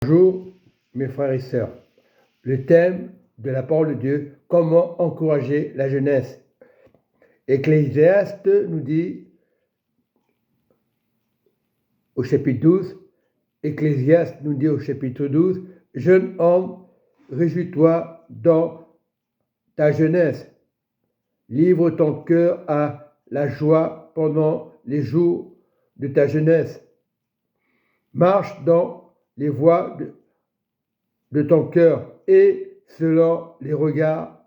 Bonjour mes frères et sœurs. Le thème de la parole de Dieu, comment encourager la jeunesse. Ecclésiaste nous dit au chapitre 12, Ecclésiaste nous dit au chapitre 12, jeune homme, réjouis-toi dans ta jeunesse. Livre ton cœur à la joie pendant les jours de ta jeunesse. Marche dans les voies de ton cœur et selon les regards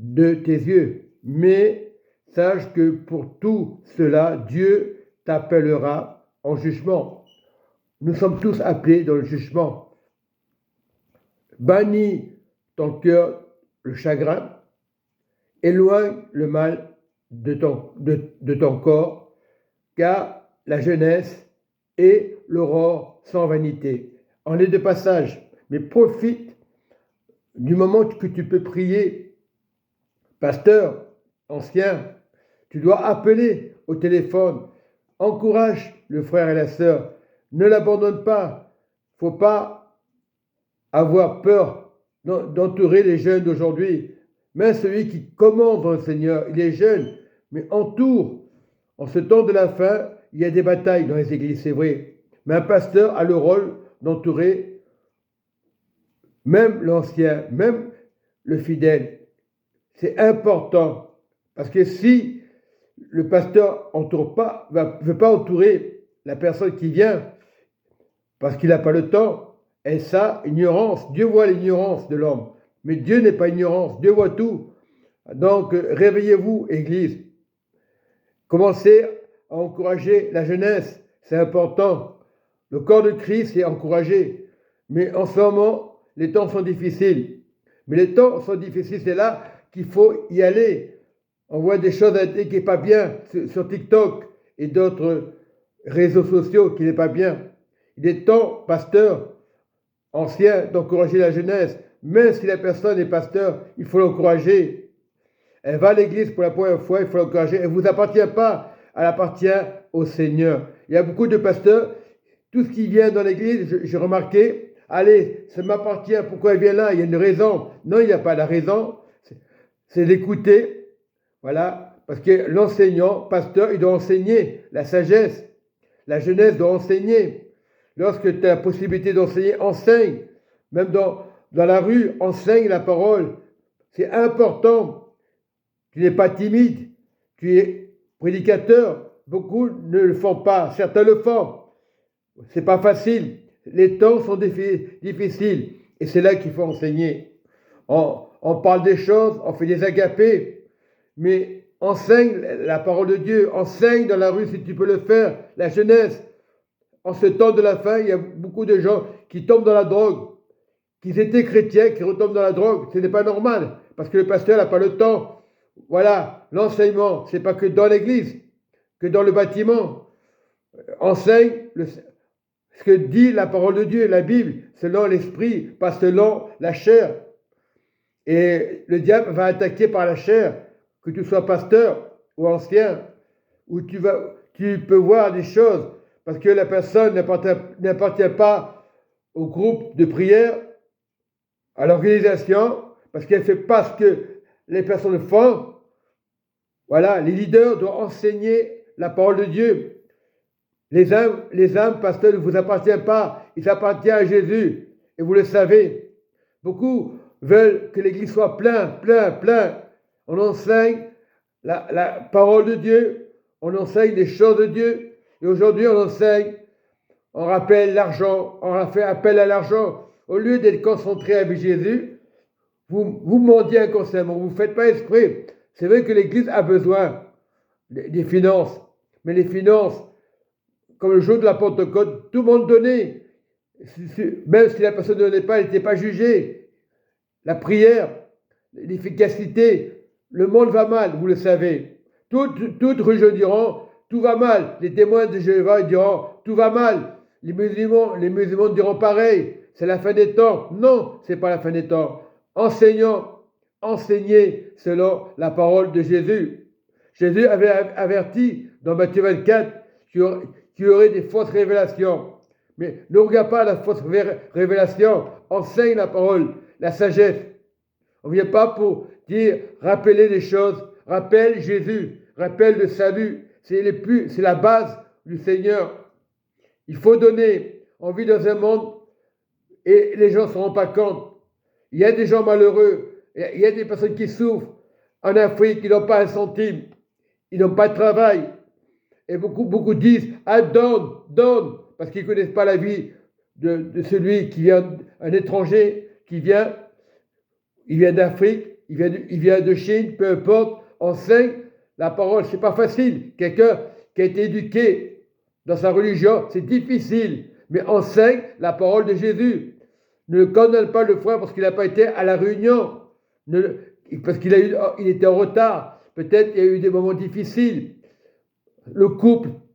de tes yeux. Mais sache que pour tout cela, Dieu t'appellera en jugement. Nous sommes tous appelés dans le jugement. Bannis ton cœur le chagrin, éloigne le mal de ton corps, car la jeunesse est l'aurore sans vanité. En est de passage, mais profite du moment que tu peux prier. Pasteur, ancien, tu dois appeler au téléphone. Encourage le frère et la sœur. Ne l'abandonne pas. Il ne faut pas avoir peur d'entourer les jeunes d'aujourd'hui. Même celui qui commence dans le Seigneur, il est jeune, mais entoure. En ce temps de la fin, il y a des batailles dans les églises, c'est vrai. Mais un pasteur a le rôle d'entourer même l'ancien, même le fidèle. C'est important. Parce que si le pasteur ne veut pas entourer la personne qui vient, parce qu'il n'a pas le temps, et ça, ignorance. Dieu voit l'ignorance de l'homme. Mais Dieu n'est pas ignorance. Dieu voit tout. Donc, réveillez-vous, Église. Commencez à encourager la jeunesse. C'est important. Le corps de Christ est encouragé. Mais en ce moment, les temps sont difficiles. Mais les temps sont difficiles, c'est là qu'il faut y aller. On voit des choses qui n'est pas bien sur TikTok et d'autres réseaux sociaux qui n'est pas bien. Il est temps, pasteur, ancien, d'encourager la jeunesse. Même si la personne est pasteur, il faut l'encourager. Elle va à l'église pour la première fois, il faut l'encourager. Elle ne vous appartient pas, elle appartient au Seigneur. Il y a beaucoup de pasteurs, tout ce qui vient dans l'église, j'ai remarqué, allez, ça m'appartient, pourquoi il vient là? Il y a une raison. Non, il n'y a pas la raison. C'est d'écouter, voilà, parce que l'enseignant, pasteur, il doit enseigner la sagesse. La jeunesse doit enseigner. Lorsque tu as la possibilité d'enseigner, enseigne. Même dans la rue, enseigne la parole. C'est important. Tu n'es pas timide. Tu es prédicateur. Beaucoup ne le font pas. Certains le font. C'est pas facile. Les temps sont difficiles. Et c'est là qu'il faut enseigner. On parle des choses, on fait des agapés, mais enseigne la parole de Dieu, enseigne dans la rue si tu peux le faire, la jeunesse. En ce temps de la fin, il y a beaucoup de gens qui tombent dans la drogue, qui étaient chrétiens, qui retombent dans la drogue. Ce n'est pas normal, parce que le pasteur n'a pas le temps. Voilà, l'enseignement, ce n'est pas que dans l'église, que dans le bâtiment. Enseigne ce que dit la parole de Dieu, la Bible, selon l'esprit, pas selon la chair. Et le diable va attaquer par la chair, que tu sois pasteur ou ancien, où tu peux voir des choses, parce que la personne n'appartient pas au groupe de prière, à l'organisation, parce qu'elle ne fait pas ce que les personnes font. Voilà, les leaders doivent enseigner la parole de Dieu. Les âmes, pasteur, ne vous appartiennent pas, ils appartiennent à Jésus, et vous le savez. Beaucoup veulent que l'Église soit plein. On enseigne la parole de Dieu, on enseigne les choses de Dieu, et aujourd'hui on rappelle l'argent, on fait appel à l'argent. Au lieu d'être concentré avec Jésus, vous mendiez inconsciemment, vous ne faites pas esprit. C'est vrai que l'Église a besoin des finances, mais les finances, comme le jour de la Pentecôte, tout le monde donnait. Même si la personne ne donnait pas, elle n'était pas jugée. La prière, l'efficacité, le monde va mal, vous le savez. Toutes religions diront, tout va mal. Les témoins de Jéhovah diront, tout va mal. Les musulmans diront pareil, c'est la fin des temps. Non, ce n'est pas la fin des temps. Enseignez selon la parole de Jésus. Jésus avait averti dans Matthieu 24 qu'il y aurait des fausses révélations. Mais ne regarde pas la fausse révélation. Enseigne la parole, la sagesse. On ne vient pas pour dire, rappeler les choses. Rappelle Jésus, rappelle le salut. C'est la base du Seigneur. Il faut donner. On vit dans un monde et les gens ne se rendent pas compte. Il y a des gens malheureux. Il y a des personnes qui souffrent en Afrique, qui n'ont pas un centime. Ils n'ont pas de travail. Et beaucoup disent, ah, donne, parce qu'ils ne connaissent pas la vie de celui qui vient, un étranger, il vient d'Afrique, il vient de Chine, peu importe, enseigne la parole. C'est pas facile. Quelqu'un qui a été éduqué dans sa religion, c'est difficile, mais enseigne la parole de Jésus. Ne condamne pas le frère parce qu'il n'a pas été à la réunion, parce il était en retard. Peut-être il y a eu des moments difficiles.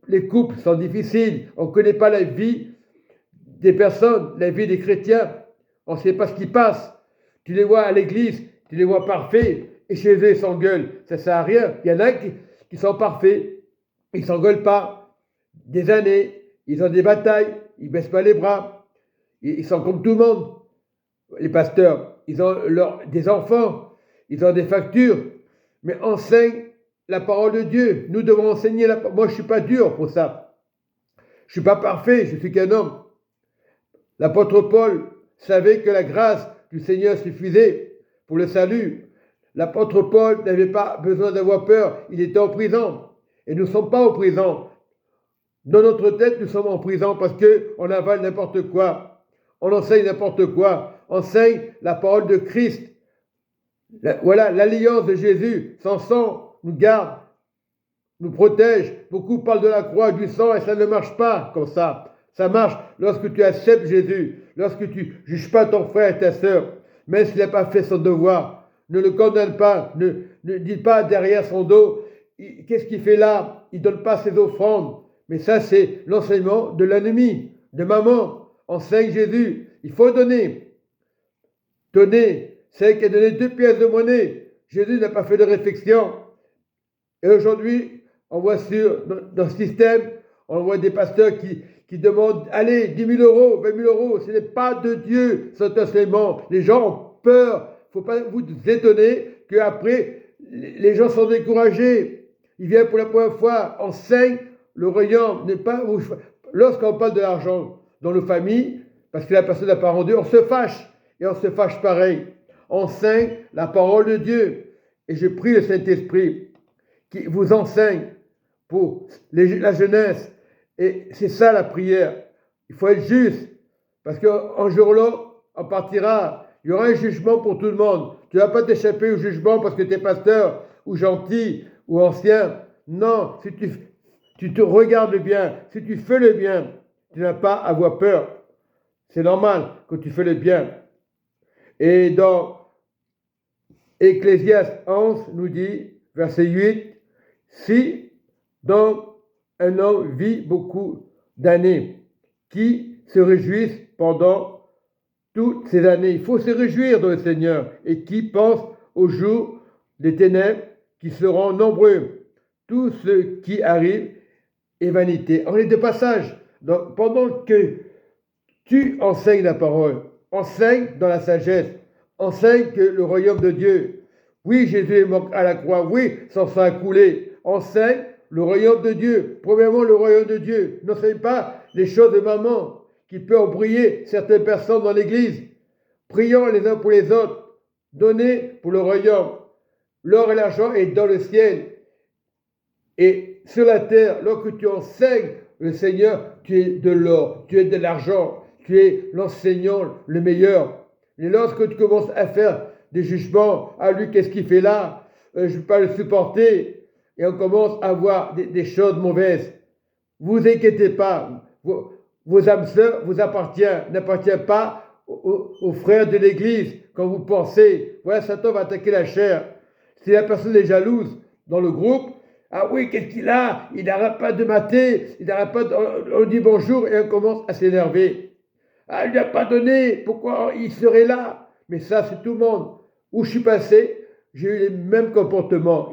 Les couples sont difficiles. On ne connaît pas la vie des personnes, la vie des chrétiens. On ne sait pas ce qui passe. Tu les vois à l'église, tu les vois parfaits, et chez eux ils s'engueulent. Ça ne sert à rien. Il y en a qui sont parfaits. Ils ne s'engueulent pas. Des années, ils ont des batailles, ils ne baissent pas les bras. Ils sont comme tout le monde. Les pasteurs, ils ont des enfants, ils ont des factures, mais enseignent la parole de Dieu. Nous devons enseigner la parole. Moi, je ne suis pas dur pour ça. Je ne suis pas parfait, je suis qu'un homme. L'apôtre Paul savait que la grâce du Seigneur suffisait pour le salut. L'apôtre Paul n'avait pas besoin d'avoir peur, il était en prison. Et nous ne sommes pas en prison. Dans notre tête, nous sommes en prison parce qu'on avale n'importe quoi. On enseigne n'importe quoi. On enseigne la parole de Christ. Voilà, l'alliance de Jésus. Son sang nous garde, nous protège. Beaucoup parlent de la croix, du sang, et ça ne marche pas comme ça. Ça marche lorsque tu acceptes Jésus, lorsque tu ne juges pas ton frère et ta sœur, même s'il n'a pas fait son devoir. Ne le condamne pas, ne dis pas derrière son dos, qu'est-ce qu'il fait là? Il ne donne pas ses offrandes. Mais ça, c'est l'enseignement de l'ennemi, de maman. Enseigne Jésus. Il faut donner. Donner. C'est qui a donné 2 pièces de monnaie. Jésus n'a pas fait de réflexion. Et aujourd'hui, on voit dans ce système, on voit des pasteurs qui demandent, allez, 10 000 euros, 20 000 euros. Ce n'est pas de Dieu, cet enseignement. Les gens ont peur. Il ne faut pas vous étonner qu'après, les gens sont découragés. Ils viennent pour la première fois, enseignent le royaume. Lorsqu'on parle de l'argent dans nos familles, parce que la personne n'a pas rendu, on se fâche. Et on se fâche pareil. On enseigne la parole de Dieu. Et je prie le Saint-Esprit qui vous enseigne pour la jeunesse. Et c'est ça la prière. Il faut être juste. Parce qu'un jour-là, on partira. Il y aura un jugement pour tout le monde. Tu ne vas pas t'échapper au jugement parce que tu es pasteur, ou gentil, ou ancien. Non, si tu te regardes bien, si tu fais le bien, tu n'as pas à avoir peur. C'est normal que tu fais le bien. Et dans Ecclésiaste 11 nous dit, verset 8, si donc un homme vit beaucoup d'années, qui se réjouissent pendant toutes ces années. Il faut se réjouir dans le Seigneur et qui pense aux jours des ténèbres qui seront nombreux. Tout ce qui arrive est vanité. On est de passage. Donc, pendant que tu enseignes la parole, enseigne dans la sagesse, enseigne que le royaume de Dieu, oui, Jésus est mort à la croix, oui, son sang a coulé, enseigne le royaume de Dieu. Premièrement, le royaume de Dieu. N'enseigne pas les choses de maman qui peut embrouiller certaines personnes dans l'église. Prions les uns pour les autres. Donnez pour le royaume. L'or et l'argent est dans le ciel. Et sur la terre, lorsque tu enseignes le Seigneur, tu es de l'or, tu es de l'argent, tu es l'enseignant le meilleur. Et lorsque tu commences à faire des jugements, ah lui, qu'est-ce qu'il fait là? Je ne peux pas le supporter. Et on commence à voir des choses mauvaises. Vous inquiétez pas. Vos âmes sœurs vous n'appartiennent pas aux frères de l'Église quand vous pensez. Voilà, Satan va attaquer la chair. Si la personne est jalouse dans le groupe, ah oui, qu'est-ce qu'il a? Il n'arrête pas de mater, il n'arrête pas on dit bonjour et on commence à s'énerver. Ah, il n'a pas donné, pourquoi il serait là? Mais ça, c'est tout le monde. Où je suis passé, j'ai eu les mêmes comportements.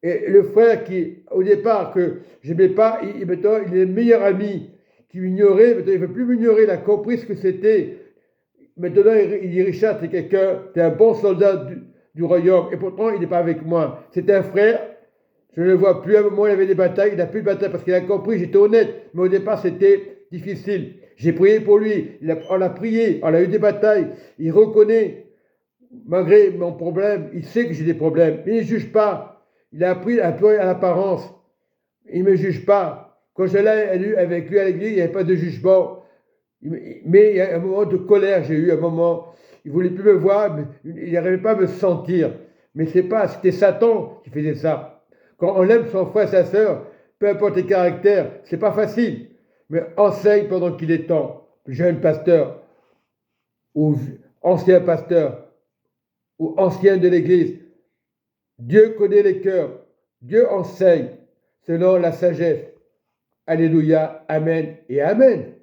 Et le frère qui, au départ, que je n'aimais pas, il est le meilleur ami. qui m'ignorait, maintenant il ne veut plus m'ignorer, il a compris ce que c'était. Maintenant, il dit, Richard, t'es quelqu'un, t'es un bon soldat du royaume, et pourtant, il n'est pas avec moi. C'est un frère, je ne le vois plus. À un moment, il avait des batailles, il n'a plus de bataille parce qu'il a compris, j'étais honnête, mais au départ, c'était difficile. J'ai prié pour lui, on a prié, on a eu des batailles, il reconnaît, malgré mon problème, il sait que j'ai des problèmes, mais il ne juge pas. Il a appris un peu à l'apparence, il ne me juge pas. Quand j'allais avec lui à l'église, il n'y avait pas de jugement. Mais il y a un moment de colère, j'ai eu un moment, il ne voulait plus me voir, mais il n'arrivait pas à me sentir. Mais c'était Satan qui faisait ça. Quand on aime son frère, sa sœur, peu importe les caractères, c'est pas facile. Mais enseigne pendant qu'il est temps. Jeune pasteur, ou ancien pasteur, ou ancien de l'Église. Dieu connaît les cœurs. Dieu enseigne selon la sagesse. Alléluia, Amen et Amen.